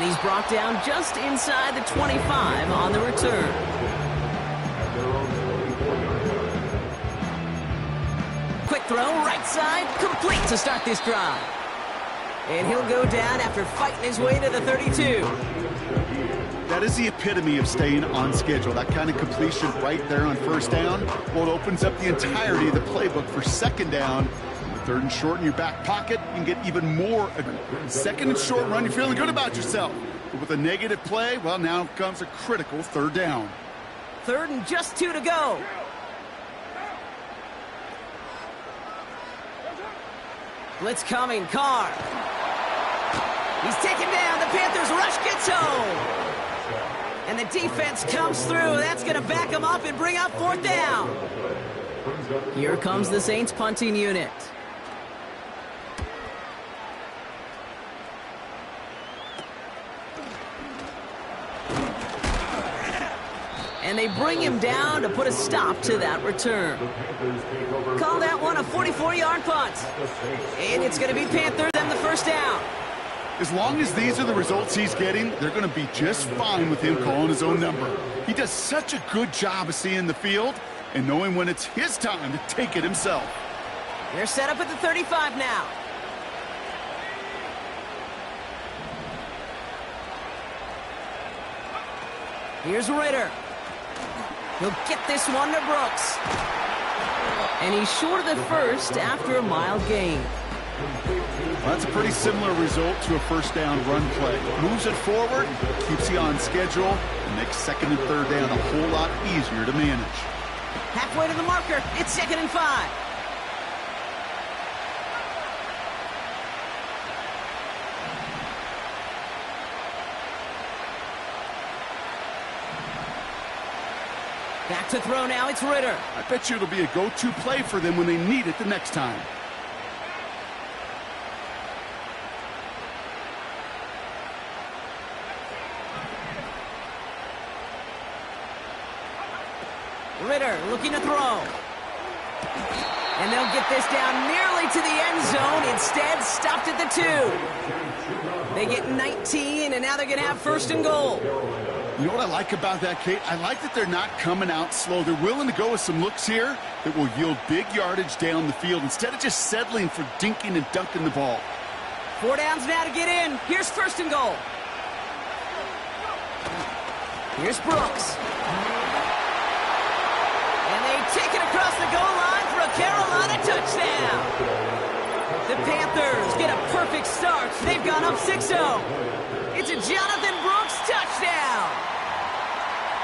And he's brought down just inside the 25 on the return. Quick throw, right side, complete to start this drive. And he'll go down after fighting his way to the 32. That is the epitome of staying on schedule. That kind of completion right there on first down. Well, it opens up the entirety of the playbook for second down. Third and short in your back pocket, you can get even more. Second and short run, you're feeling good about yourself. But with a negative play, well, now comes a critical third down. Third and just 2 to go. Blitz coming, Carr. He's taken down. The Panthers rush gets home. And the defense comes through. That's going to back him up and bring up fourth down. Here comes the Saints punting unit. And they bring him down to put a stop to that return. Call that one a 44-yard punt. And it's going to be Panthers and the first down. As long as these are the results he's getting, they're going to be just fine with him calling his own number. He does such a good job of seeing the field and knowing when it's his time to take it himself. They're set up at the 35 now. Here's Ritter. He'll get this one to Brooks. And he's short of the first after a mild gain. Well, that's a pretty similar result to a first down run play. Moves it forward, keeps you on schedule, and makes second and third down a whole lot easier to manage. Halfway to the marker, it's 2nd and 5. Back to throw now, it's Ritter. I bet you it'll be a go-to play for them when they need it the next time. Ritter looking to throw. And they'll get this down nearly to the end zone. Instead, stopped at the 2. They get 19, and now they're going to have first and goal. You know what I like about that, Kate? I like that they're not coming out slow. They're willing to go with some looks here that will yield big yardage down the field instead of just settling for dinking and dunking the ball. 4 downs now to get in. Here's first and goal. Here's Brooks. And they take it across the goal line for a Carolina touchdown. The Panthers get a perfect start. They've gone up 6-0. It's a Jonathan Brooks touchdown.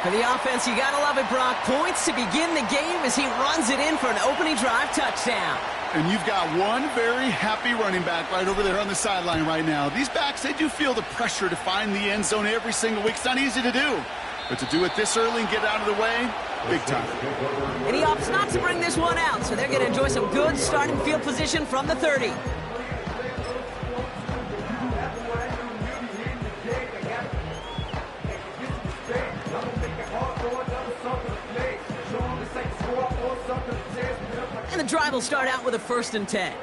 For the offense, you gotta love it, Brock. Points to begin the game as he runs it in for an opening drive touchdown. And you've got one very happy running back right over there on the sideline right now. These backs, they do feel the pressure to find the end zone every single week. It's not easy to do. But to do it this early and get out of the way, big time. And he opts not to bring this one out, so they're going to enjoy some good starting field position from the 30. And the drive will start out with a 1st and 10.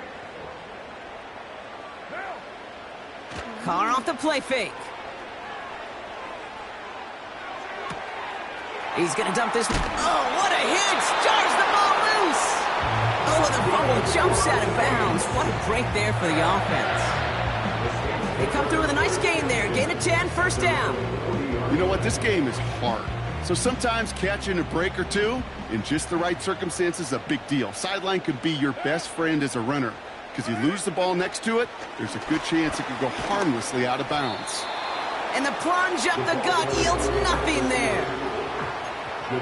Carr off the play fake. He's going to dump this. Oh, what a hit! Jars the ball loose! Oh, the fumble jumps out of bounds. What a break there for the offense. They come through with a nice gain there. Gain of 10, first down. You know what? This game is hard. So sometimes catching a break or two in just the right circumstances is a big deal. Sideline could be your best friend as a runner because you lose the ball next to it, there's a good chance it could go harmlessly out of bounds. And the plunge up the gut yields nothing there.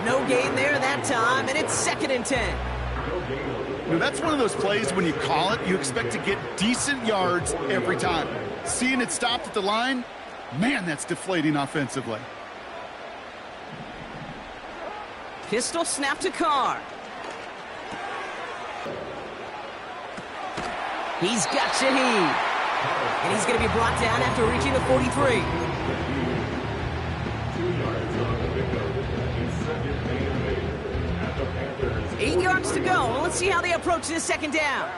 No gain there that time, and it's 2nd and 10. You know, that's one of those plays when you call it, you expect to get decent yards every time. Seeing it stopped at the line, man, that's deflating offensively. Pistol snap to Carr. He's got Shaheed. And he's going to be brought down after reaching the 43. 8 yards to go. Let's see how they approach this second down.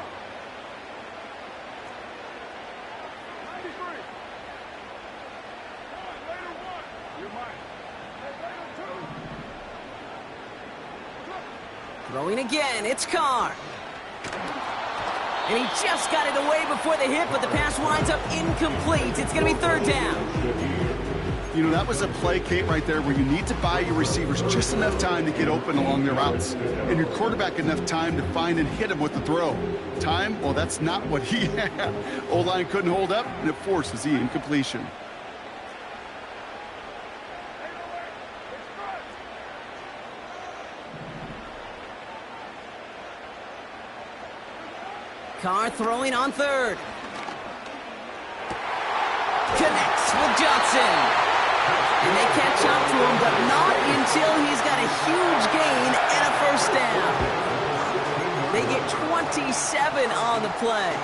Throwing again, it's Carr. And he just got it away before the hit, but the pass winds up incomplete. It's going to be third down. You know, that was a play, Kate, right there where you need to buy your receivers just enough time to get open along their routes. And your quarterback enough time to find and hit him with the throw. Time? Well, that's not what he had. O-line couldn't hold up, and it forces the incompletion. Carr throwing on third. Connects with Johnson. And they catch up to him, but not until he's got a huge gain and a first down. They get 27 on the play.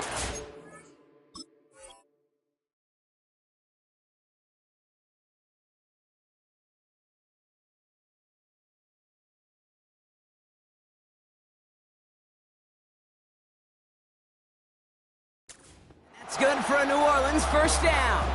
That's good for a New Orleans first down.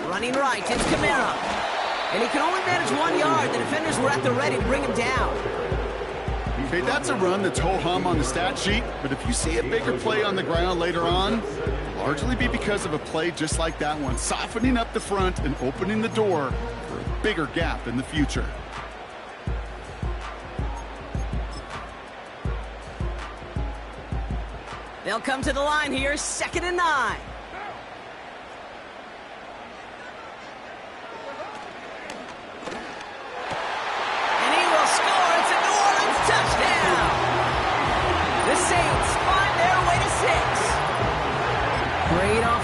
Running right, it's Kamara. And he can only manage 1 yard. The defenders were at the ready to bring him down. Okay, that's a run that's ho-hum on the stat sheet, but if you see a bigger play on the ground later on, it'll largely be because of a play just like that one, softening up the front and opening the door for a bigger gap in the future. They'll come to the line here, 2nd and 9.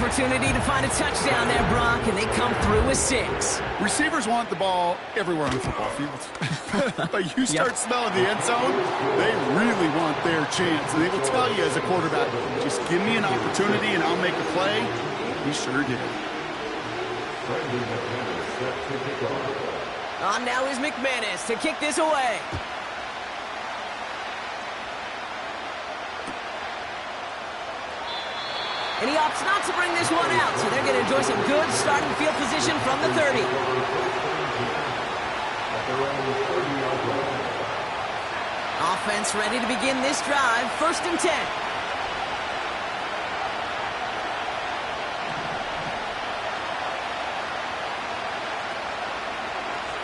Opportunity to find a touchdown there, Brock, and they come through with 6. Receivers want the ball everywhere on the football field. But you start smelling the end zone, they really want their chance. And they will tell you as a quarterback, just give me an opportunity and I'll make a play. He sure did. On now is McManus to kick this away. And he opts not to bring this one out, so they're going to enjoy some good starting field position from the 30. Offense ready to begin this drive, 1st and 10.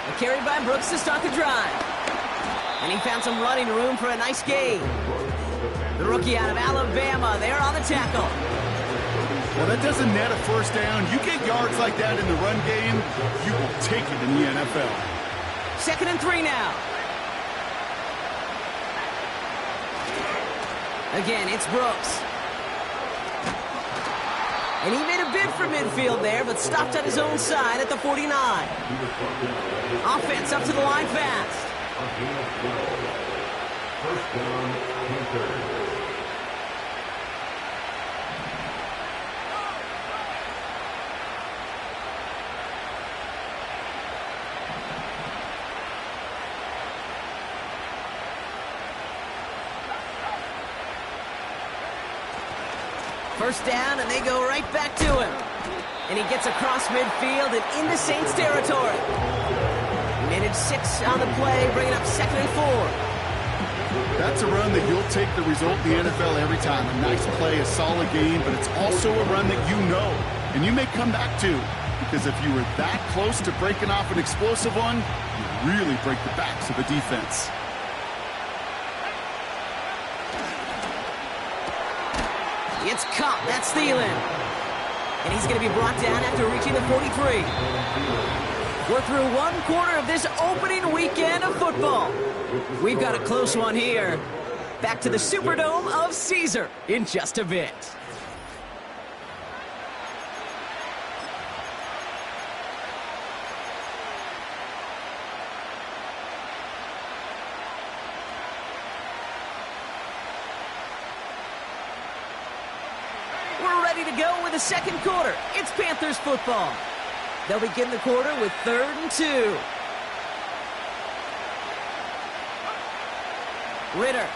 A carry by Brooks to start the drive. And he found some running room for a nice gain. The rookie out of Alabama, there on the tackle. Well, that doesn't net a first down. You get yards like that in the run game, you will take it in the NFL. 2nd and 3 now. Again, it's Brooks. And he made a bid for midfield there, but stopped at his own side at the 49. Offense up to the line fast. First down, Panthers. First down, and they go right back to him. And he gets across midfield and into Saints territory. Minute 6 on the play, bringing up 2nd and 4. That's a run that you'll take the result in the NFL every time. A nice play, a solid game, but it's also a run that you know and you may come back to. Because if you were that close to breaking off an explosive one, you really break the backs of the defense. It's caught. That's Thielen. And he's going to be brought down after reaching the 43. We're through 1 quarter of this opening weekend of football. We've got a close one here. Back to the Superdome of Caesar in just a bit. ready to go with the second quarter. It's Panthers football. They'll begin the quarter with 3rd and 2. Ritter.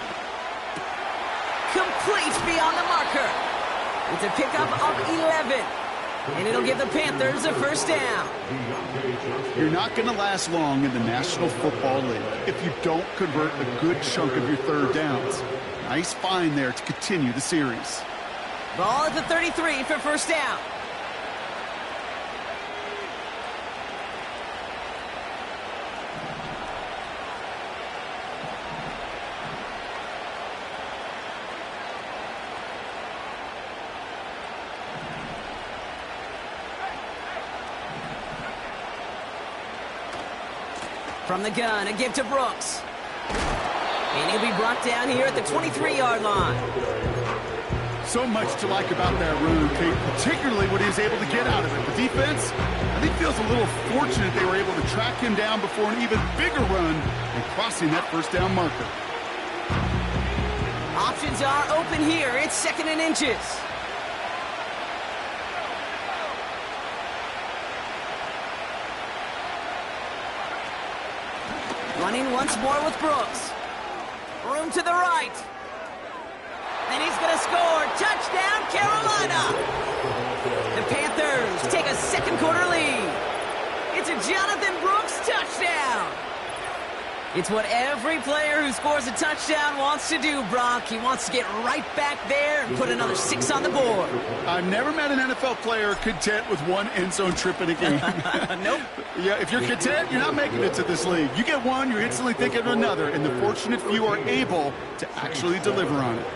Complete beyond the marker. It's a pickup of 11. And it'll give the Panthers a first down. You're not going to last long in the National Football League if you don't convert a good chunk of your third downs. Nice find there to continue the series. Ball at the 33 for first down. From the gun, a give to Brooks. And he'll be brought down here at the 23-yard line. So much to like about that run, Kate, particularly what he was able to get out of it. The defense, I think, feels a little fortunate they were able to track him down before an even bigger run and crossing that first down marker. Options are open here. It's 2nd and inches. Running once more with Brooks. Room to the right. And he's going to score. Touchdown, Carolina. The Panthers take a second quarter lead. It's a Jonathan Brooks touchdown. It's what every player who scores a touchdown wants to do, Brock. He wants to get right back there and put another 6 on the board. I've never met an NFL player content with one end zone trip in a game. Nope. Yeah, if you're content, you're not making it to this league. You get one, you're instantly thinking of another, and the fortunate few are able to actually deliver on it.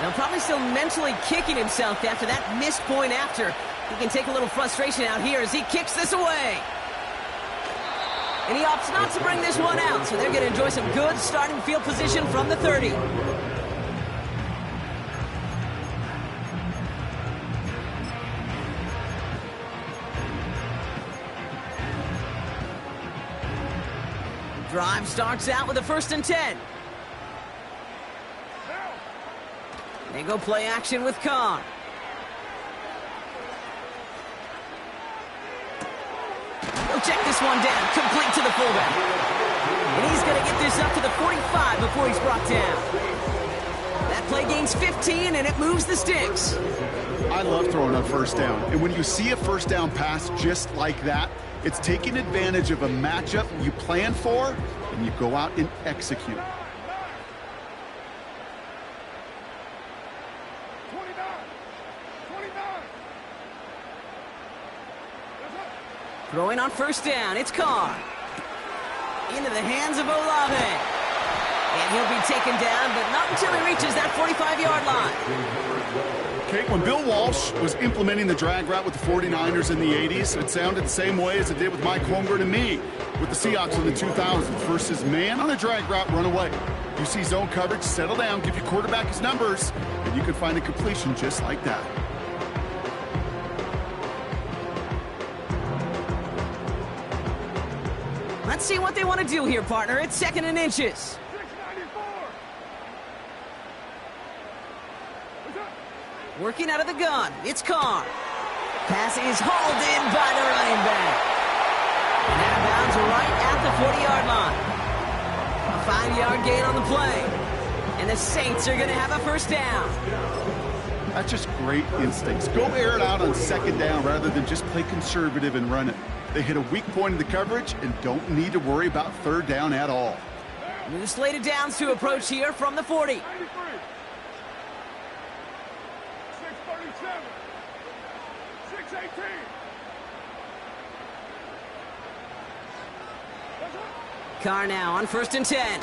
Now, probably still mentally kicking himself after that missed point after. He can take a little frustration out here as he kicks this away. And he opts not to bring this one out, so they're going to enjoy some good starting field position from the 30. Drive starts out with a 1st and 10. They go play action with Carr. He'll check this one down, complete to the fullback. And he's going to get this up to the 45 before he's brought down. That play gains 15, and it moves the sticks. I love throwing on first down. And when you see a first down pass just like that, it's taking advantage of a matchup you plan for, and you go out and execute. Throwing on first down, it's Carr. Into the hands of Olave. And he'll be taken down, but not until he reaches that 45-yard line. Kate, when Bill Walsh was implementing the drag route with the 49ers in the 80s, it sounded the same way as it did with Mike Holmgren and me with the Seahawks in the 2000s versus man on a drag route, run away. You see zone coverage, settle down, give your quarterback his numbers, and you can find a completion just like that. Let's see what they want to do here, partner. It's 2nd and inches. Working out of the gun, it's Carr. Pass is hauled in by the running back. And out of bounds right at the 40-yard line. A 5-yard gain on the play. And the Saints are going to have a first down. That's just great instincts. Go air it out on 2nd down rather than just play conservative and run it. They hit a weak point in the coverage and don't need to worry about 3rd down at all. New slated downs to approach here from the 40. 637. 618. Carr now on 1st and 10.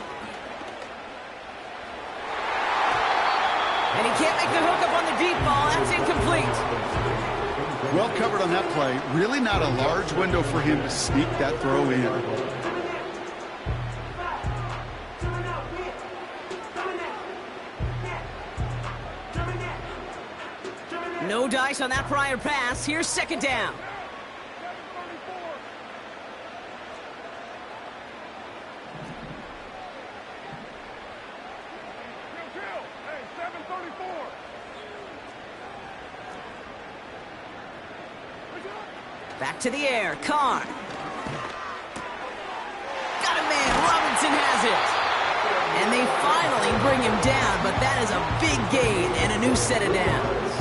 And he can't make the hookup on the deep ball. That's incomplete. Well covered on that play. Really not a large window for him to sneak that throw in. No dice on that prior pass. Here's 2nd down. Hey, 734. Back to the air, Carr. Got a man, Robinson has it. And they finally bring him down, but that is a big gain and a new set of downs.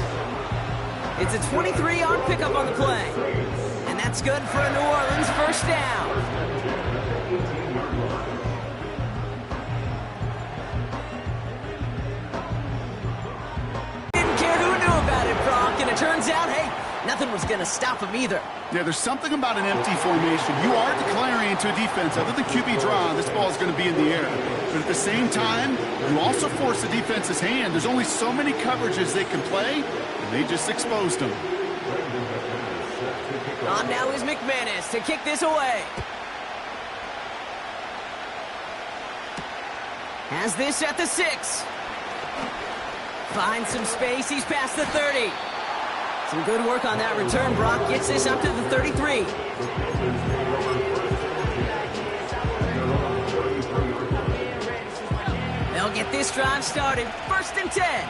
It's a 23-yard pickup on the play. And that's good for a New Orleans first down. Didn't care who knew about it, Brock, and it turns out, hey, nothing was going to stop him either. Yeah, there's something about an empty formation. You are declaring into a defense. Other than QB draw, this ball is going to be in the air. But at the same time, you also force the defense's hand. There's only so many coverages they can play, and they just exposed them. On now is McManus to kick this away. Has this at the 6. Finds some space. He's past the 30. Some good work on that return. Brock gets this up to the 33. They'll get this drive started. 1st and 10.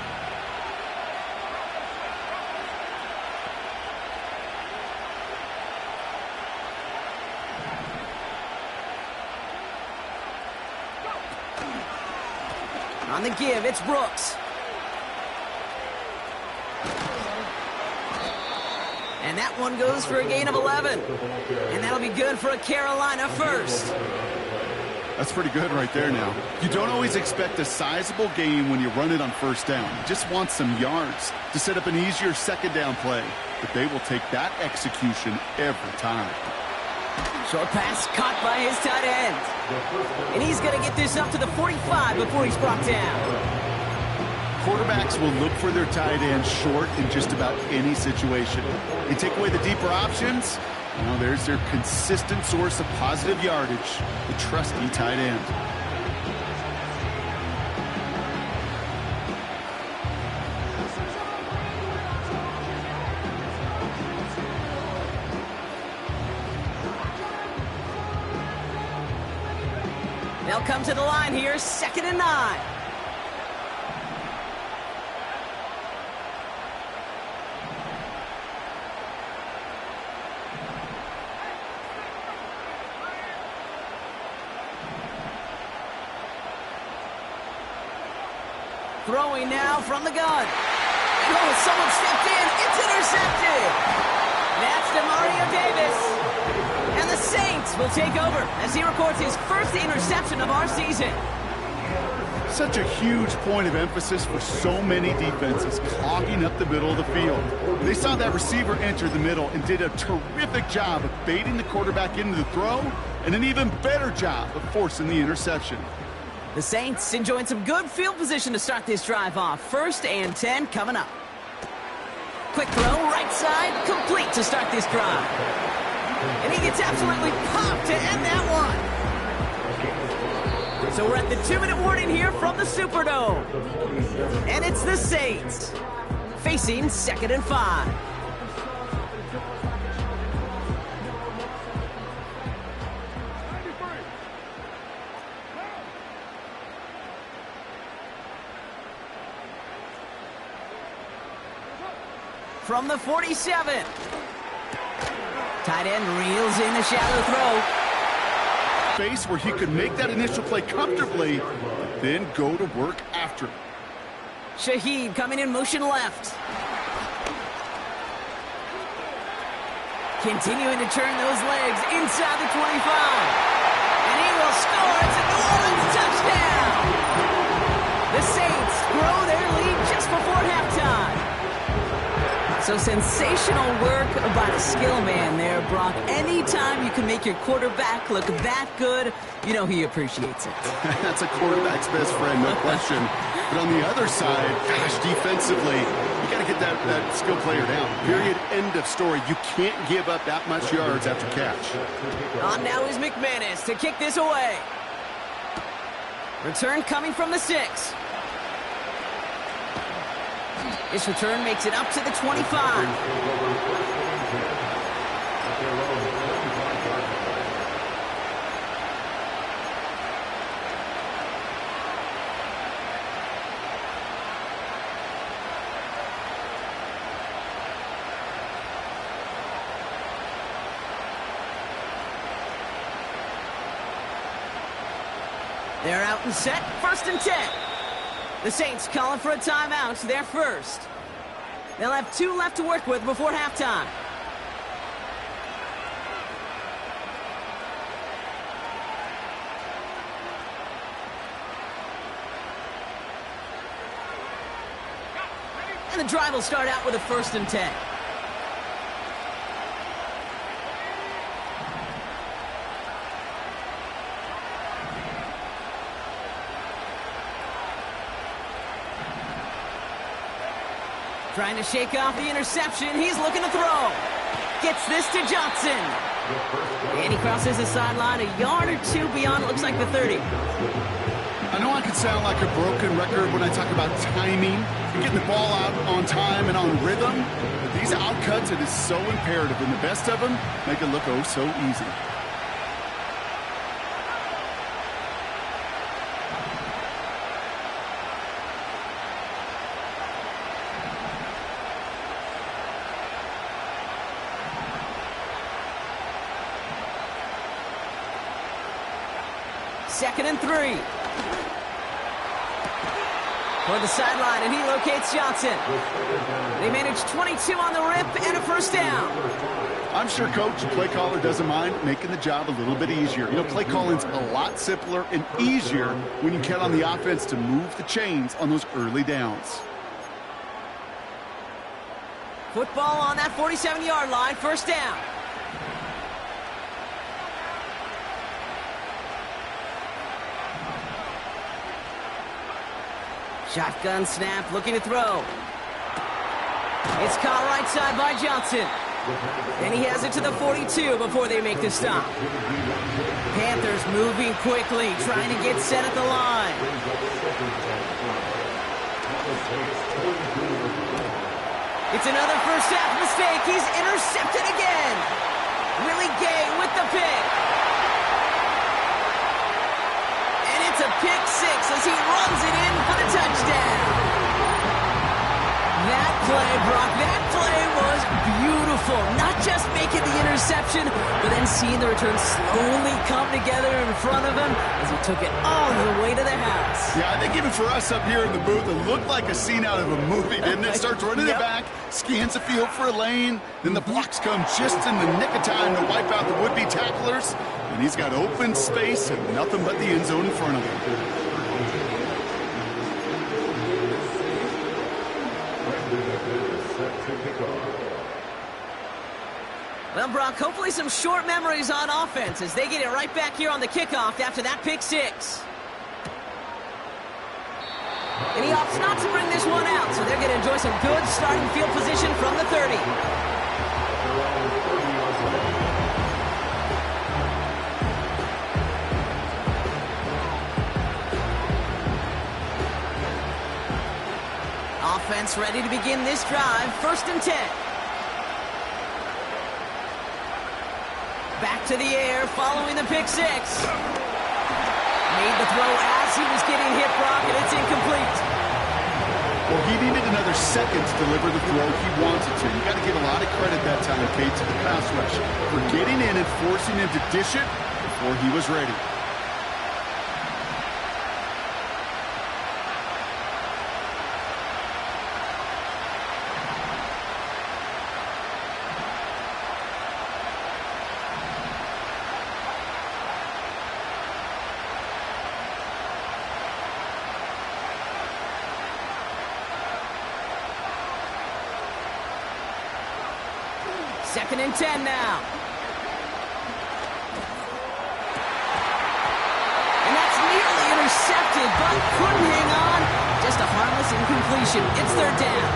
On the give, it's Brooks. And that one goes for a gain of 11. And that'll be good for a Carolina first. That's pretty good right there now. You don't always expect a sizable gain when you run it on 1st down. You just want some yards to set up an easier 2nd down play. But they will take that execution every time. Short pass caught by his tight end. And he's going to get this up to the 45 before he's brought down. Quarterbacks will look for their tight end short in just about any situation. You take away the deeper options, well, there's their consistent source of positive yardage, the trusty tight end. They'll come to the line here, 2nd and 9. Throwing now from the gun. Oh, someone stepped in. It's intercepted. That's DeMario Davis. And the Saints will take over as he records his first interception of our season. Such a huge point of emphasis for so many defenses, clogging up the middle of the field. They saw that receiver enter the middle and did a terrific job of baiting the quarterback into the throw, and an even better job of forcing the interception. The Saints enjoying some good field position to start this drive off. 1st and 10 coming up. Quick throw, right side, complete to start this drive. And he gets absolutely popped to end that one. So we're at the 2-minute warning here from the Superdome. And it's the Saints facing 2nd and 5. From the 47. Tight end reels in the shallow throw. Space where he could make that initial play comfortably, then go to work after. Shaheed coming in motion left. Continuing to turn those legs inside the 25. And he will score. It's a New Orleans touchdown. The Saints grow their lead just before halftime. So sensational work by the skill man there, Brock. Anytime you can make your quarterback look that good, you know he appreciates it. That's a quarterback's best friend, no question. But on the other side, gosh, defensively, you got to get that skill player down. Period, end of story. You can't give up that much yards after catch. On now is McManus to kick this away. Return coming from the 6. This return makes it up to the 25. They're out and set, 1st and 10. The Saints calling for a timeout, they're first. They'll have 2 left to work with before halftime. And the drive will start out with a 1st and 10. Trying to shake off the interception. He's looking to throw. Gets this to Johnson. And he crosses the sideline a yard or 2 beyond, it looks like the 30. I know I can sound like a broken record when I talk about timing and getting the ball out on time and on rhythm, but these outcuts, it is so imperative, and the best of them make it look oh so easy. Second and 3. For the sideline, and he locates Johnson. They manage 22 on the rip and a 1st down. I'm sure Coach, the play caller, doesn't mind making the job a little bit easier. You know, play calling's a lot simpler and easier when you count on the offense to move the chains on those early downs. Football on that 47-yard line, 1st down. Shotgun snap, looking to throw. It's caught right side by Johnson. And he has it to the 42 before they make the stop. Panthers moving quickly, trying to get set at the line. It's another first half mistake. He's intercepted again. Willie Gay with the pick. And it's a pick 6 as he runs it in for the touchdown. That play, Brock, that play was beautiful. Not just making the interception, but then seeing the return slowly come together in front of him as he took it all the way to the house. Yeah, I think even for us up here in the booth, it looked like a scene out of a movie, didn't it? Starts running it back, scans the field for a lane, then the blocks come just in the nick of time to wipe out the would-be tacklers, and he's got open space and nothing but the end zone in front of him. Well, Brock, hopefully some short memories on offense as they get it right back here on the kickoff after that pick 6. And he opts not to bring this one out, so they're going to enjoy some good starting field position from the 30. Offense ready to begin this drive, 1st and 10. Back to the air, following the pick 6. Made the throw as he was getting hit, Brock, and it's incomplete. Well, he needed another second to deliver the throw he wanted to. You got to give a lot of credit that time, Kate, to the pass rush for getting in and forcing him to dish it before he was ready. Second and 10 now. And that's nearly intercepted, but couldn't hang on. Just a harmless incompletion. It's 3rd down.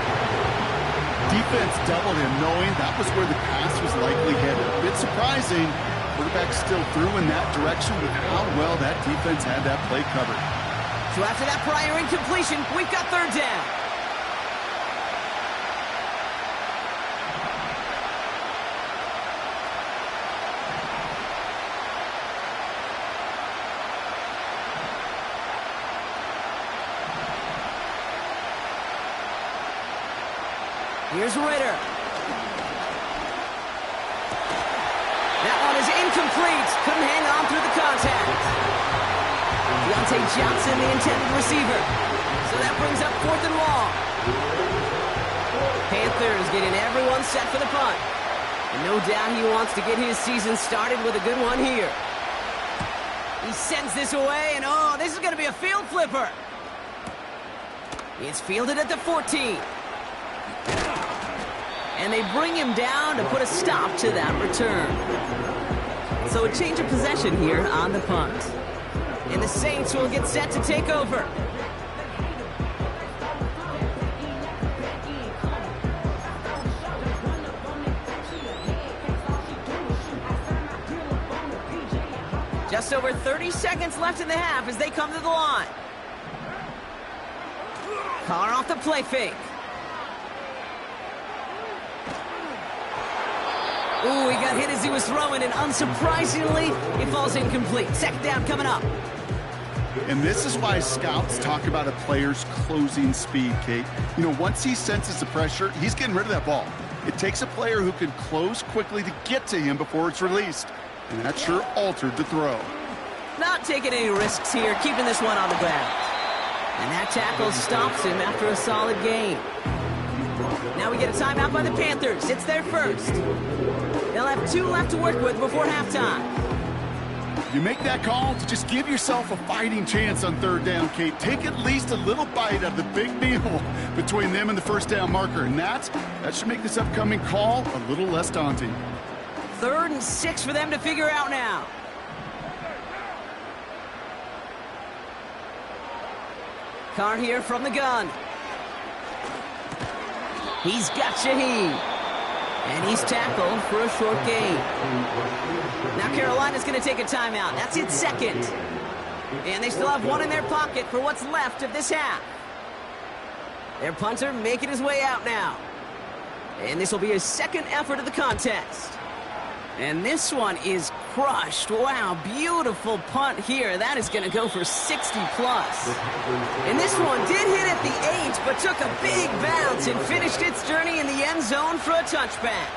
Defense doubled him, knowing that was where the pass was likely headed. A bit surprising. Quarterback still threw in that direction with how well that defense had that play covered. So after that prior incompletion, we've got 3rd down. Here's Ritter. That one is incomplete. Couldn't hang on through the contact. Deontay the intended receiver. So that brings up 4th and long. Panthers getting everyone set for the punt. And no doubt he wants to get his season started with a good one here. He sends this away, and oh, this is going to be a field flipper. It's fielded at the 14. And they bring him down to put a stop to that return. So a change of possession here on the punt. And the Saints will get set to take over. Just over 30 seconds left in the half as they come to the line. Carr off the play fake. Ooh, he got hit as he was throwing, and unsurprisingly, it falls incomplete. 2nd down coming up. And this is why scouts talk about a player's closing speed, Kate. You know, once he senses the pressure, he's getting rid of that ball. It takes a player who can close quickly to get to him before it's released. And that sure altered the throw. Not taking any risks here, keeping this one on the ground. And that tackle stops him after a solid gain. Now we get a timeout by the Panthers. It's their first. They'll have 2 left to work with before halftime. You make that call to just give yourself a fighting chance on 3rd down, Kate. Take at least a little bite of the big meal between them and the 1st down marker. And that should make this upcoming call a little less daunting. 3rd and 6 for them to figure out now. Carr here from the gun. He's got Shaheed. And he's tackled for a short gain. Now Carolina's going to take a timeout. That's its 2nd. And they still have 1 in their pocket for what's left of this half. Their punter making his way out now. And this will be his 2nd effort of the contest. And this one is crushed. Wow, beautiful punt here. That is going to go for 60 plus. And this one did hit at the 8, but took a big bounce and finished its journey in the end zone for a touchback.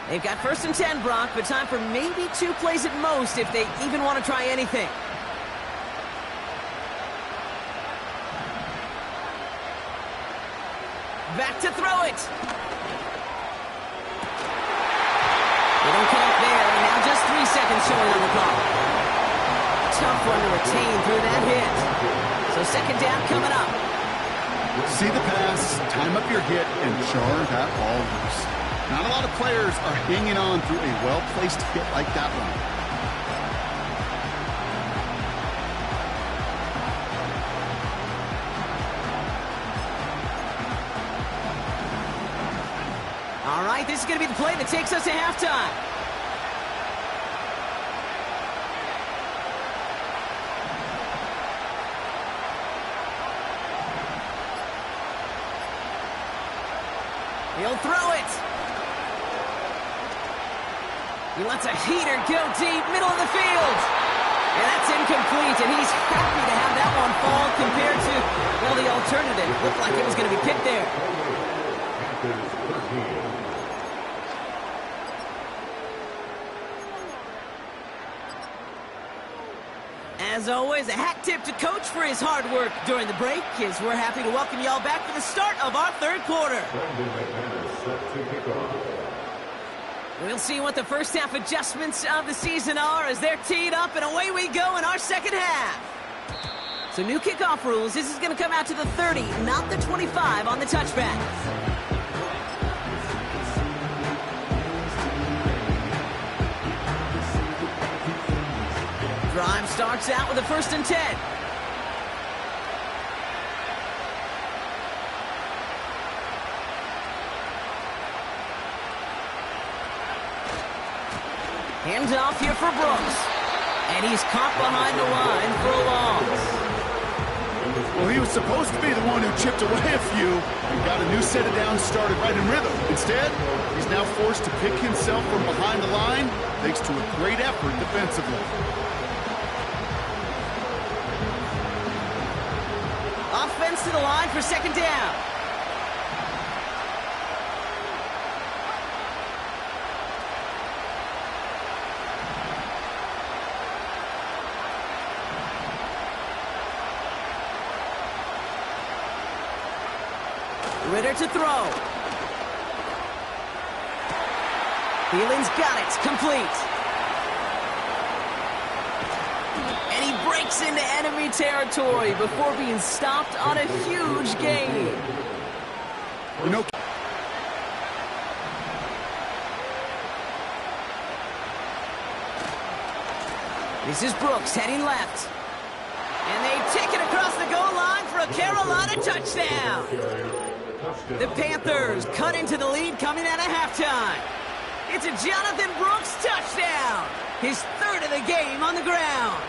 They've got 1st and 10, Brock, but time for maybe 2 plays at most if they even want to try anything. Back to throw it. They don't connect there, and now just 3 seconds showing on the clock. Tough one to retain through that hit. So 2nd down coming up. See the pass, time up your hit, and jar that ball loose. Not a lot of players are hanging on through a well-placed hit like that one. All right, this is going to be the play that takes us to halftime. He'll throw it. He lets a heater go deep, middle of the field. And that's incomplete, and he's happy to have that one fall compared to, well, the alternative. Looked like it was going to be picked there. As always, a hat tip to Coach for his hard work during the break, as we're happy to welcome y'all back for the start of our 3rd quarter. We'll see what the first half adjustments of the season are as they're teed up, and away we go in our 2nd half. So new kickoff rules. This is going to come out to the 30, not the 25 on the touchback. Drive starts out with a 1st and 10. Hands off here for Brooks. And he's caught behind the line for a loss. Well, he was supposed to be the one who chipped away a few and got a new set of downs started right in rhythm. Instead, he's now forced to pick himself from behind the line thanks to a great effort defensively. Offense to the line for second down. Ritter to throw. Thielen's got it. Complete. And he breaks into enemy territory before being stopped on a huge gain. You know, this is Brooks heading left. And they take it across the goal line for a Carolina touchdown. The Panthers cut into the lead coming out of halftime. It's a Jonathan Brooks touchdown. His third of the game on the ground.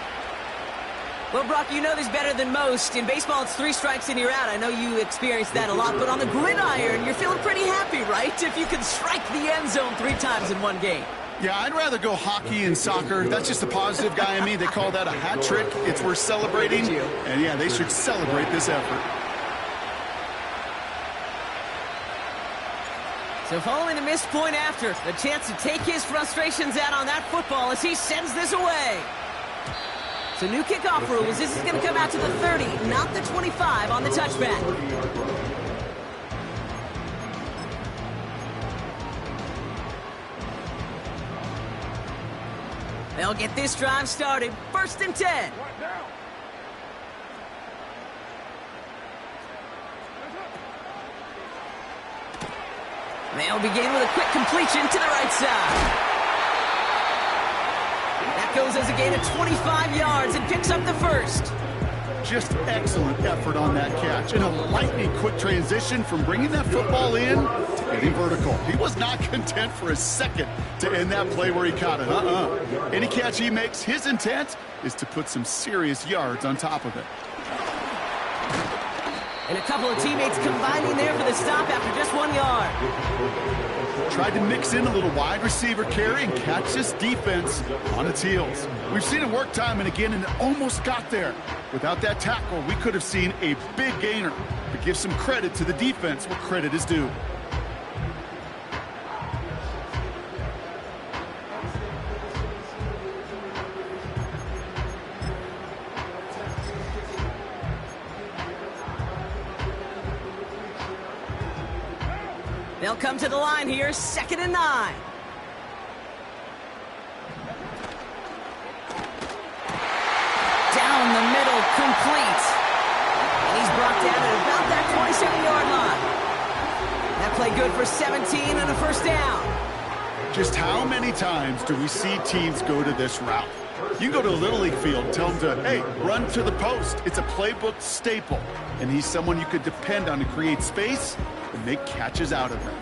Well, Brock, you know this better than most. In baseball, it's 3 strikes and you're out. I know you experienced that a lot, but on the gridiron, you're feeling pretty happy, right? If you can strike the end zone 3 times in one game. yeah, I'd rather go hockey and soccer. That's just the positive guy in me. They call that a hat trick. It's worth celebrating. And, yeah, they should celebrate this effort. So following the missed point after, a chance to take his frustrations out on that football as he sends this away. So new kickoff rules. This is going to come out to the 30, not the 25 on the touchback. They'll get this drive started. 1st and 10. They'll begin with a quick completion to the right side. That goes as a gain of 25 yards and picks up the first. Just excellent effort on that catch. And a lightning quick transition from bringing that football in to getting vertical. He was not content for a second to end that play where he caught it. Any catch he makes, his intent is to put some serious yards on top of it. And a couple of teammates combining there for the stop after just 1 yard. Tried to mix in a little wide receiver carry and catch this defense on its heels. We've seen it work time and again, and it almost got there. Without that tackle, we could have seen a big gainer. But give some credit to the defense where credit is due. They'll come to the line here, 2nd and 9. Down the middle, complete. And he's brought down at about that 27-yard line. That play good for 17 and a 1st down. Just how many times do we see teams go to this route? You go to a Little League field, tell them to, hey, run to the post. It's a playbook staple. And he's someone you could depend on to create space and make catches out of it.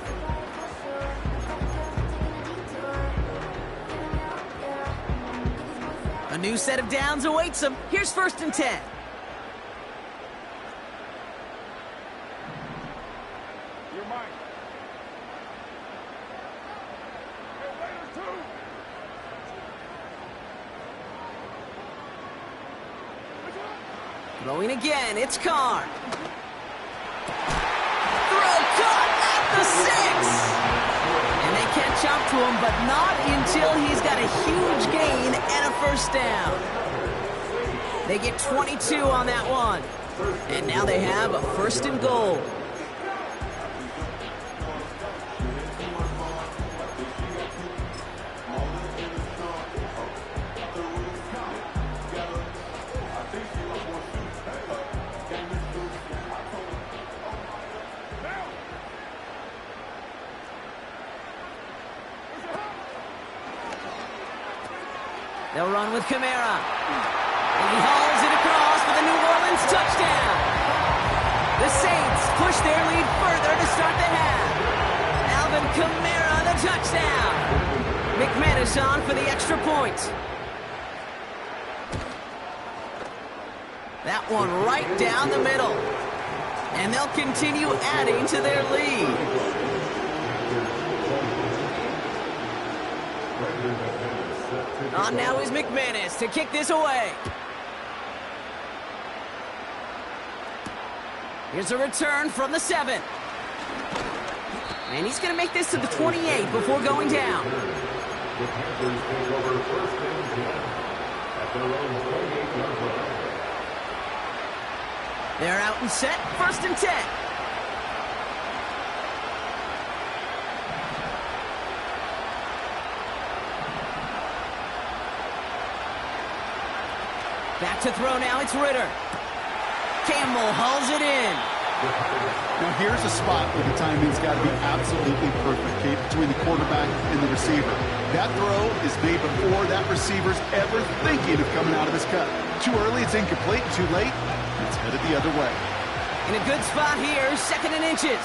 A new set of downs awaits him. Here's 1st and 10. You're mine. Throwing again, it's Carr. Throw caught at the 6. And they catch up to him, but not until he's got a huge gain and a 1st down. They get 22 on that one. And now they have a 1st and goal. They'll run with Kamara. And he hauls it across for the New Orleans touchdown. The Saints push their lead further to start the half. Alvin Kamara, the touchdown. McManus on for the extra point. That one right down the middle. And they'll continue adding to their lead. On now is McManus to kick this away. Here's a return from the 7. And he's going to make this to the 28 before going down. The Panthers take over first and 10 at their own 28-yard line. They're out and set, first and 10. Back to throw now, it's Ritter. Campbell hauls it in. Now here's a spot where the timing's got to be absolutely perfect, Kate, between the quarterback and the receiver. That throw is made before that receiver's ever thinking of coming out of his cut. Too early, it's incomplete. Too late, it's headed the other way. In a good spot here, second and inches.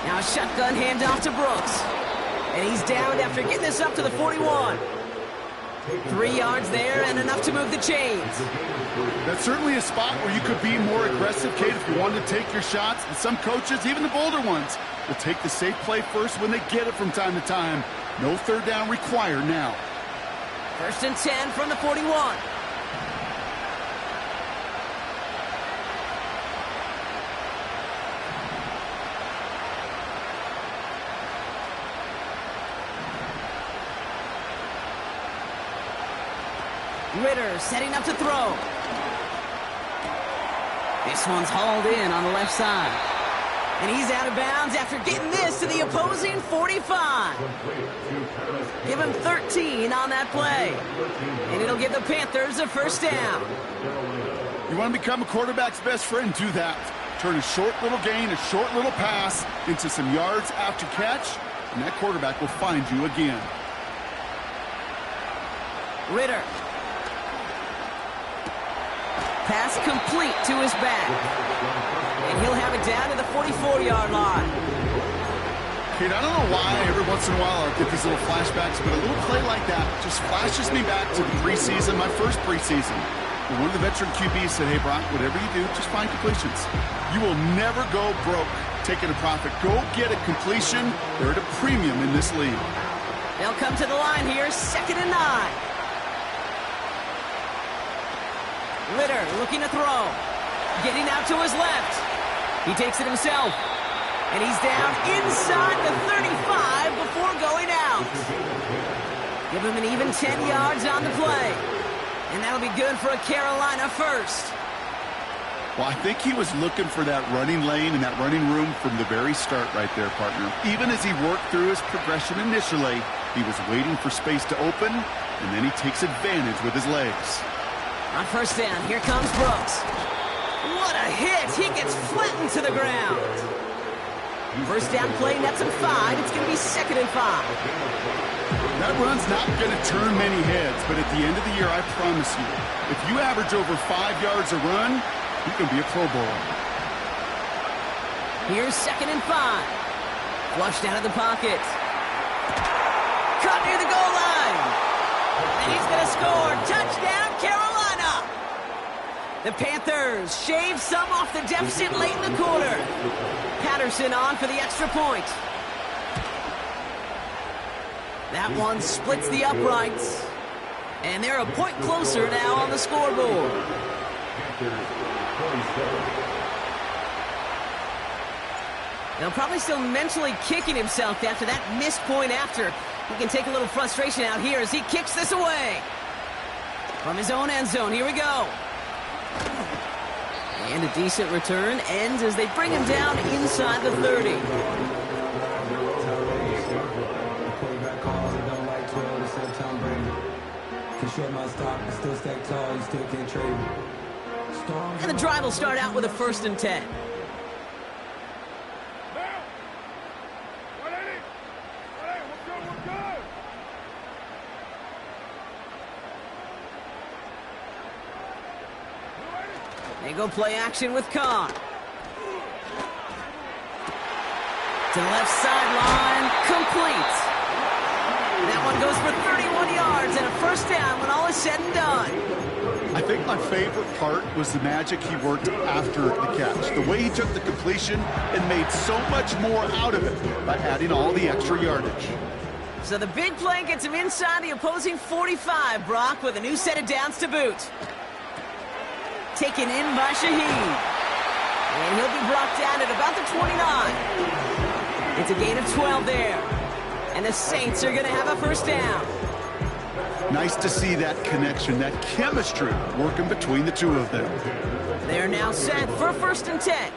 Now a shotgun handoff to Brooks. And he's down after getting this up to the 41. 3 yards there and enough to move the chains. That's certainly a spot where you could be more aggressive, Kate, if you wanted to take your shots. And some coaches, even the bolder ones, will take the safe play first when they get it from time to time. No third down required now. First and 10 from the 41. Ritter setting up to throw. This one's hauled in on the left side. And he's out of bounds after getting this to the opposing 45. Give him 13 on that play. And it'll give the Panthers a first down. You want to become a quarterback's best friend? Do that. Turn a short little gain, a short little pass into some yards after catch, and that quarterback will find you again. Ritter. Pass complete to his back. And he'll have it down to the 44-yard line. Kate, I don't know why every once in a while I'll get these little flashbacks, but a little play like that just flashes me back to the preseason, my first preseason. And one of the veteran QBs said, hey, Brock, whatever you do, just find completions. You will never go broke taking a profit. Go get a completion. They're at a premium in this league. They'll come to the line here, second and 9. Ritter looking to throw. Getting out to his left. He takes it himself. And he's down inside the 35 before going out. Give him an even 10 yards on the play. And that'll be good for a Carolina first. Well, I think he was looking for that running lane and that running room from the very start right there, partner. Even as he worked through his progression initially, he was waiting for space to open, and then he takes advantage with his legs. On first down, here comes Brooks. What a hit! He gets flattened to the ground. First down play, nets him 5. It's going to be second and 5. That run's not going to turn many heads, but at the end of the year, I promise you, if you average over 5 yards a run, you can be a Pro Bowler. Here's second and 5. Flushed out of the pocket. Caught near the goal line. And he's going to score. Touchdown, Carolina. The Panthers shave some off the deficit late in the quarter. Patterson on for the extra point. That one splits the uprights. And they're a point closer now on the scoreboard. Now probably still mentally kicking himself after that missed point after. He can take a little frustration out here as he kicks this away. From his own end zone, here we go. And a decent return ends as they bring him down inside the 30. And the drive will start out with a first and 10. They go play action with Khan. To the left sideline, complete. That one goes for 31 yards and a first down when all is said and done. I think my favorite part was the magic he worked after the catch. The way he took the completion and made so much more out of it by adding all the extra yardage. So the big play gets him inside the opposing 45, Brock, with a new set of downs to boot. Taken in by Shaheed. And he'll be brought down at about the 29. It's a gain of 12 there. And the Saints are going to have a first down. Nice to see that connection, that chemistry working between the two of them. They're now set for 1st and 10.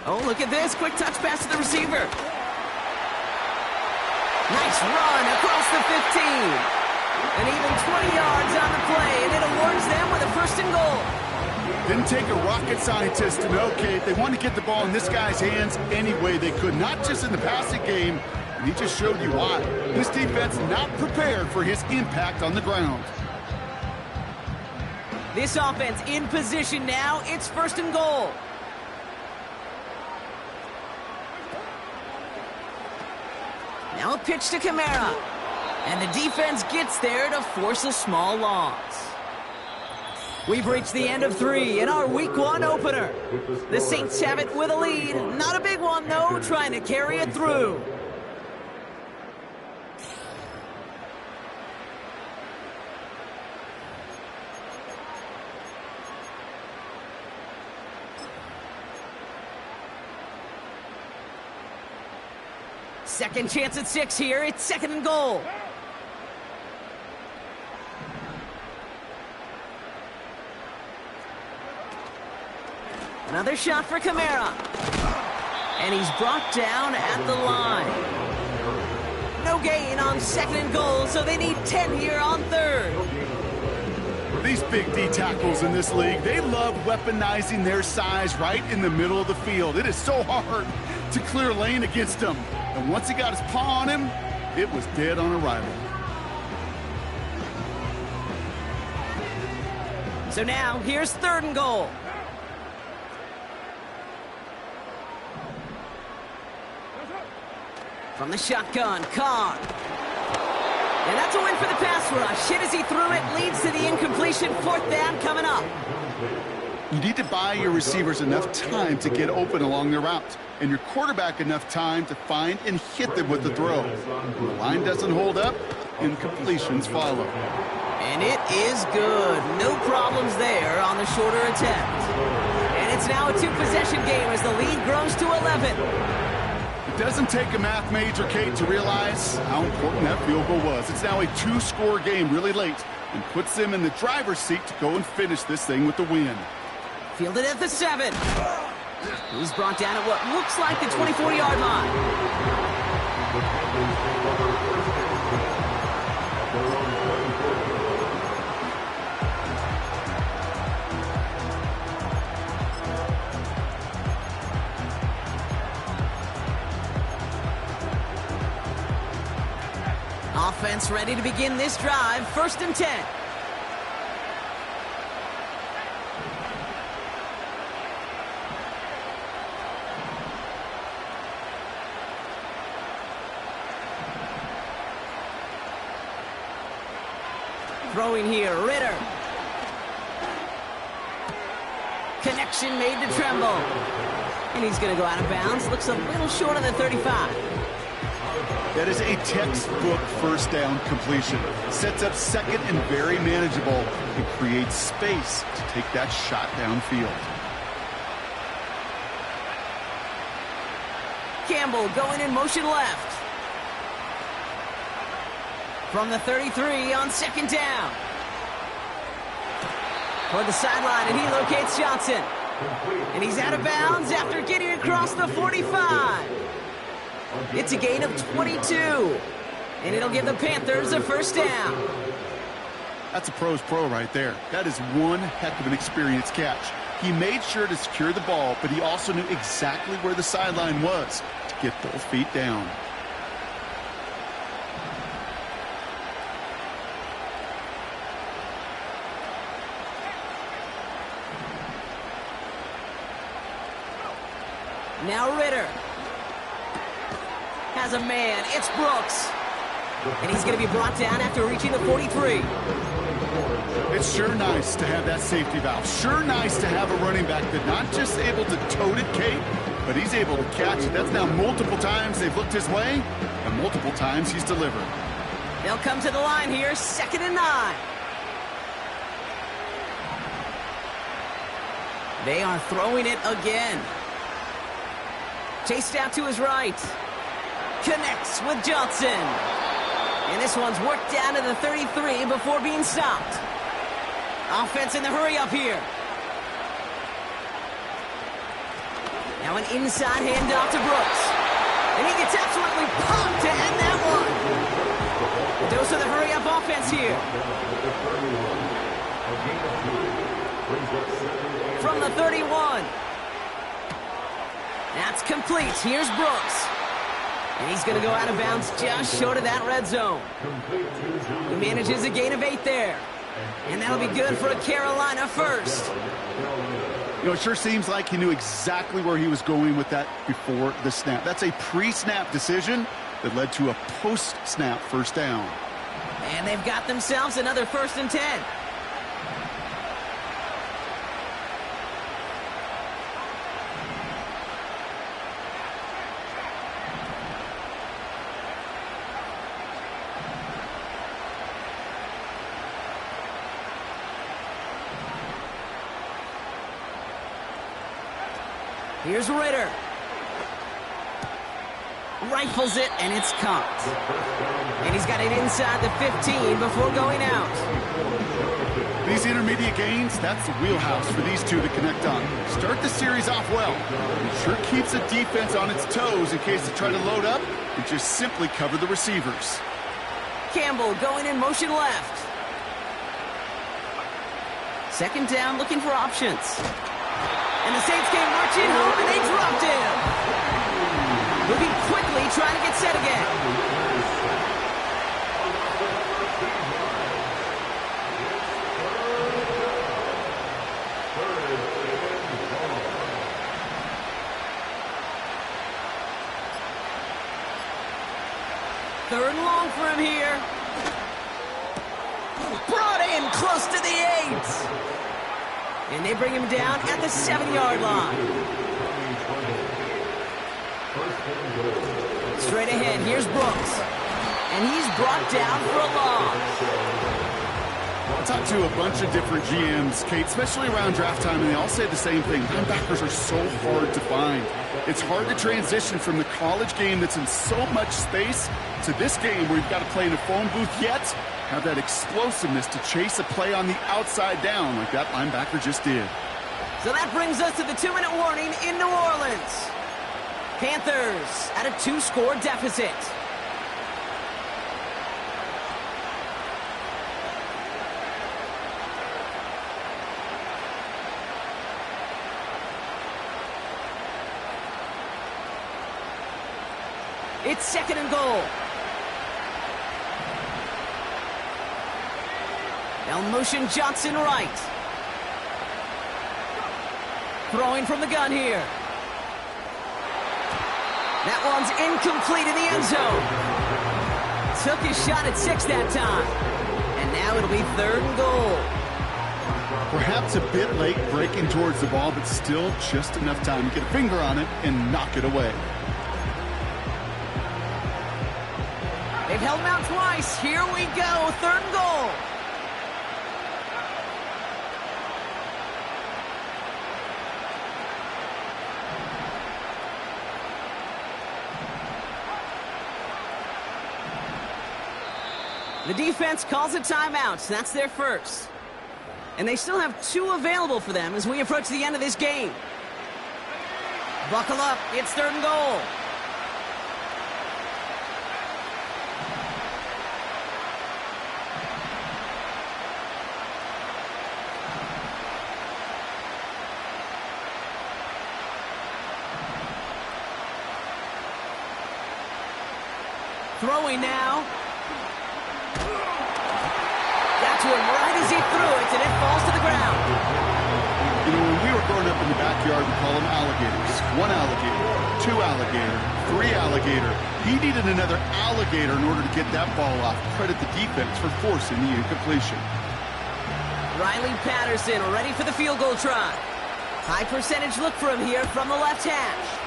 Oh, look at this. Quick touch pass to the receiver. Nice run across the 15. And even 20 yards on the play, and it awards them with a 1st and goal. Didn't take a rocket scientist to know, Kate. They wanted to get the ball in this guy's hands any way they could, not just in the passing game, and he just showed you why. This defense not prepared for his impact on the ground. This offense in position now. It's 1st and goal. Now a pitch to Kamara. And the defense gets there to force a small loss. We've reached the end of 3 in our Week 1 opener. The Saints have it with a lead. Not a big one, though, trying to carry it through. Second chance at 6 here. It's 2nd and goal. Another shot for Kamara. And he's brought down at the line. No gain on 2nd and goal, so they need 10 here on 3rd. These big D tackles in this league, they love weaponizing their size right in the middle of the field. It is so hard to clear lane against them. And once he got his paw on him, it was dead on arrival. So now, here's 3rd and goal. From the shotgun, Khan. And that's a win for the pass rush. Hit as he threw it, leads to the incompletion. 4th down coming up. You need to buy your receivers enough time to get open along their routes, and your quarterback enough time to find and hit them with the throw. When the line doesn't hold up, incompletions follow. And it is good. No problems there on the shorter attempt. And it's now a 2-possession game as the lead grows to 11. It doesn't take a math major, Kate, to realize how important that field goal was. It's now a 2-score game really late and puts them in the driver's seat to go and finish this thing with the win. Fielded at the 7. He's brought down at what looks like the 24-yard line. Offense ready to begin this drive. 1st and 10. Throwing here, Ritter. Connection made to Tremble. And he's going to go out of bounds. Looks a little short on the 35. That is a textbook 1st down completion. Sets up 2nd and very manageable and creates space to take that shot downfield. Campbell going in motion left. From the 33 on 2nd down. Toward the sideline, and he locates Johnson. And he's out of bounds after getting across the 45. It's a gain of 22. And it'll give the Panthers a 1st down. That's a pro's pro right there. That is one heck of an experienced catch. He made sure to secure the ball, but he also knew exactly where the sideline was to get both feet down. Now Ritter. Has a man. It's Brooks. And he's going to be brought down after reaching the 43. It's sure nice to have that safety valve. Sure nice to have a running back that not just able to tote it, Kate, but he's able to catch it. That's now multiple times they've looked his way, and multiple times he's delivered. They'll come to the line here, 2nd and 9. They are throwing it again. Chased out to his right. Connects with Johnson. And this one's worked down to the 33 before being stopped. Offense in the hurry up here. Now an inside handoff to Brooks. And he gets absolutely pumped to end that one. A dose of the hurry up offense here. From the 31. That's complete. Here's Brooks. And he's going to go out of bounds just short of that red zone. He manages a gain of 8 there. And that'll be good for a Carolina first. You know, it sure seems like he knew exactly where he was going with that before the snap. That's a pre-snap decision that led to a post-snap first down. And they've got themselves another 1st and 10. Here's Ritter. Rifles it, and it's caught. And he's got it inside the 15 before going out. These intermediate gains, that's the wheelhouse for these two to connect on. Start the series off well. It sure keeps the defense on its toes in case they try to load up and just simply cover the receivers. Campbell going in motion left. 2nd down, looking for options. And the Saints came marching home, and they dropped him. Moving quickly, trying to get set again. Third and long for him here. Brought in close to the 8. And they bring him down at the 7-yard line. Straight ahead, here's Brooks. And he's brought down for a loss. I talked to a bunch of different GMs, Kate, especially around draft time, and they all say the same thing. Linebackers are so hard to find. It's hard to transition from the college game that's in so much space to this game where you've got to play in a phone booth, yet have that explosiveness to chase a play on the outside down like that linebacker just did. So that brings us to the 2-minute warning in New Orleans. Panthers at a 2-score deficit. It's 2nd and goal. Now motion Johnson right. Throwing from the gun here. That one's incomplete in the end zone. Took his shot at 6 that time. And now it'll be 3rd and goal. Perhaps a bit late breaking towards the ball, but still just enough time to get a finger on it and knock it away. They've held him out twice. Here we go. 3rd and goal. The defense calls a timeout. That's their first. And they still have 2 available for them as we approach the end of this game. Buckle up. It's 3rd and goal. Throwing now. Got to him right as he threw it, and it falls to the ground. You know, when we were growing growing up in the backyard, we call them alligators. 1 alligator, 2 alligator, 3 alligator. He needed another alligator in order to get that ball off. Credit the defense for forcing the incompletion. Riley Patterson ready for the field goal try. High percentage look for him here from the left hash.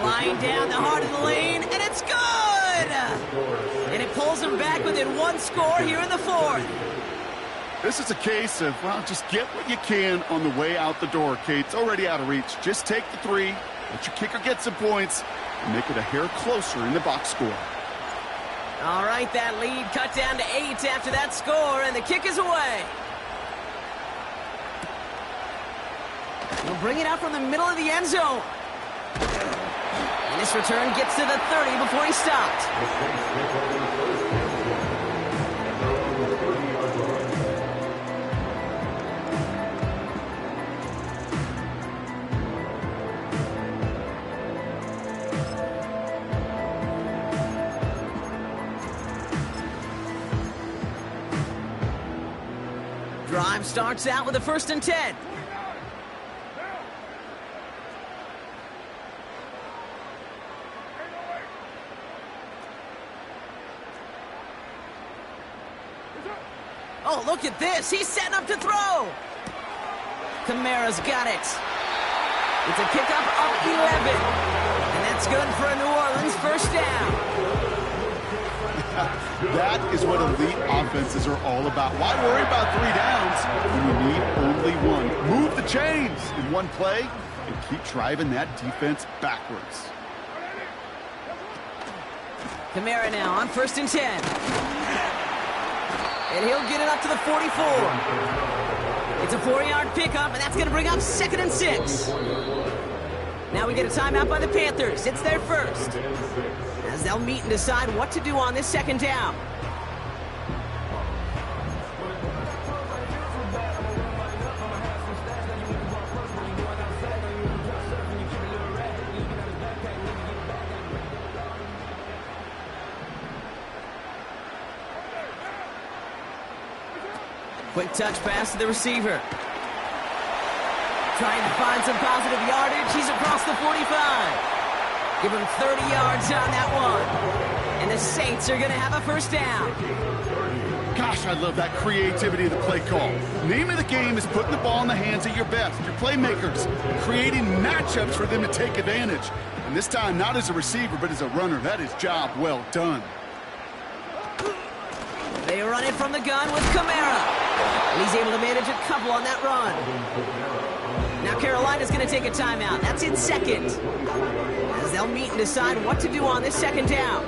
Flying down the heart of the lane, and it's good! And it pulls him back within 1 score here in the 4th. This is a case of, well, just get what you can on the way out the door, Kate. It's already out of reach. Just take the 3, let your kicker get some points, and make it a hair closer in the box score. All right, that lead cut down to 8 after that score, and the kick is away. He'll bring it out from the middle of the end zone. And this return gets to the 30 before he stopped. Drive starts out with a 1st and 10. Oh, look at this. He's setting up to throw. Kamara's got it. It's a kickoff up 11. And that's good for a New Orleans 1st down. That is what elite offenses are all about. Why worry about 3 downs when you need only 1? Move the chains in 1 play and keep driving that defense backwards. Kamara now on 1st and 10. And he'll get it up to the 44. It's a 4-yard pickup, and that's going to bring up 2nd and 6. Now we get a timeout by the Panthers. It's their 1st. As they'll meet and decide what to do on this 2nd down. Quick touch pass to the receiver. Trying to find some positive yardage. He's across the 45. Give him 30 yards on that one. And the Saints are going to have a 1st down. Gosh, I love that creativity of the play call. Name of the game is putting the ball in the hands of your best, your playmakers, creating matchups for them to take advantage. And this time, not as a receiver, but as a runner. That is job well done. They run it from the gun with Kamara. And he's able to manage a couple on that run. Now Carolina's going to take a timeout. That's in 2nd. As they'll meet and decide what to do on this 2nd down.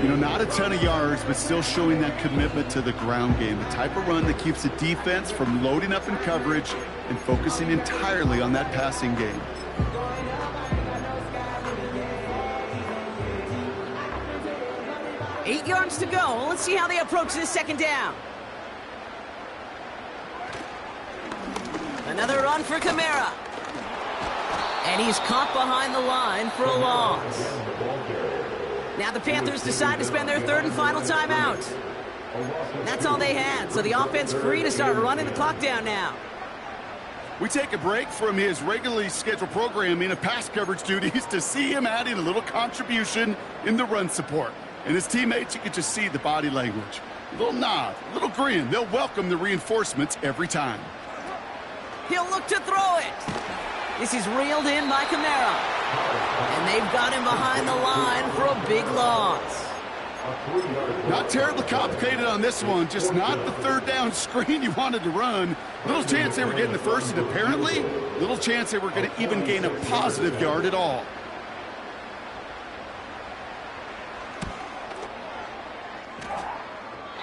You know, not a ton of yards, but still showing that commitment to the ground game. The type of run that keeps the defense from loading up in coverage and focusing entirely on that passing game. Eight yards to go. Let's see how they approach this 2nd down. Another run for Kamara. And he's caught behind the line for a loss. Now the Panthers decide to spend their 3rd and final timeout. That's all they had, so the offense free to start running the clock down now. We take a break from his regularly scheduled programming of pass coverage duties to see him adding a little contribution in the run support. And his teammates, you can just see the body language. A little nod, a little grin. They'll welcome the reinforcements every time. He'll look to throw it. This is reeled in by Kamara. And they've got him behind the line for a big loss. Not terribly complicated on this one, just not the 3rd down screen you wanted to run. Little chance they were getting the 1st, and apparently, little chance they were going to even gain a positive yard at all.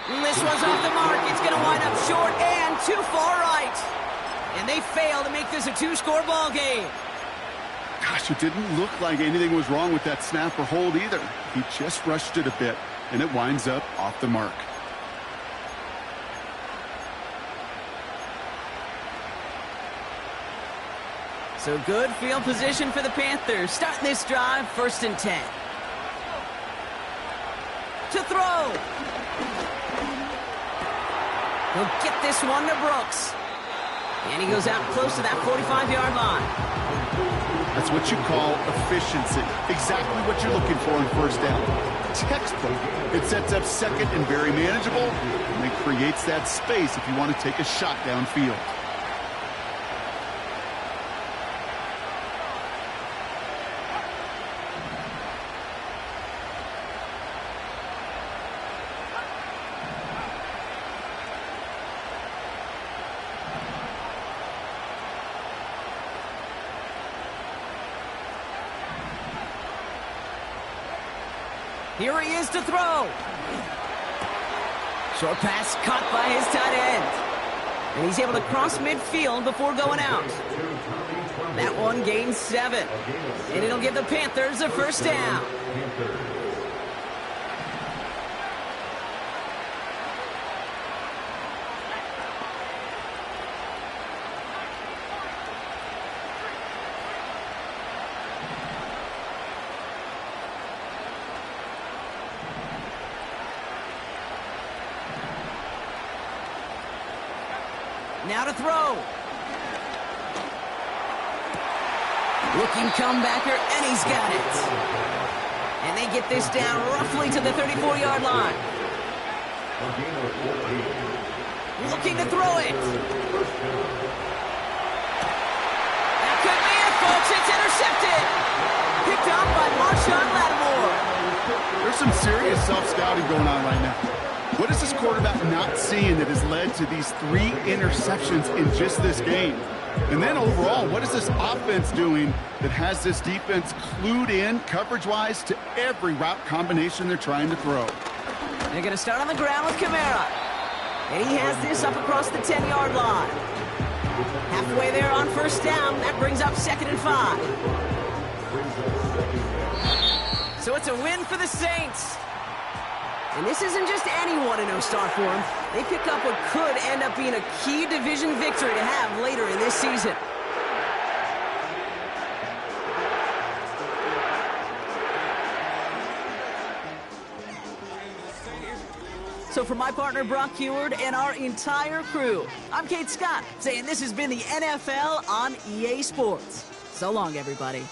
This one's off the mark. It's going to wind up short and too far right. And they fail to make this a 2-score ball game. Gosh, it didn't look like anything was wrong with that snap or hold either. He just rushed it a bit, and it winds up off the mark. So good field position for the Panthers. Starting this drive, 1st and 10. To throw. He'll get this one to Brooks. And he goes out close to that 45-yard line. That's what you call efficiency. Exactly what you're looking for on first down. Textbook. It sets up second and very manageable, and it creates that space if you want to take a shot downfield. Here he is to throw. Short pass caught by his tight end. And he's able to cross midfield before going out. That one gains 7. And it'll give the Panthers a first down. Now to throw. Looking comebacker, and he's got it. And they get this down roughly to the 34-yard line. Looking to throw it. That could be it, folks. It's intercepted. Picked up by Marshawn Lattimore. There's some serious self-scouting going on right now. What is this quarterback not seeing that has led to these 3 interceptions in just this game? And then overall, what is this offense doing that has this defense clued in coverage-wise to every route combination they're trying to throw? They're going to start on the ground with Kamara. And he has this up across the 10-yard line. Halfway there on first down. That brings up 2nd and 5. So it's a win for the Saints. And this isn't just any 1-0 start for them. They pick up what could end up being a key division victory to have later in this season. So for my partner Brock Heward and our entire crew, I'm Kate Scott, saying this has been the NFL on EA Sports. So long, everybody.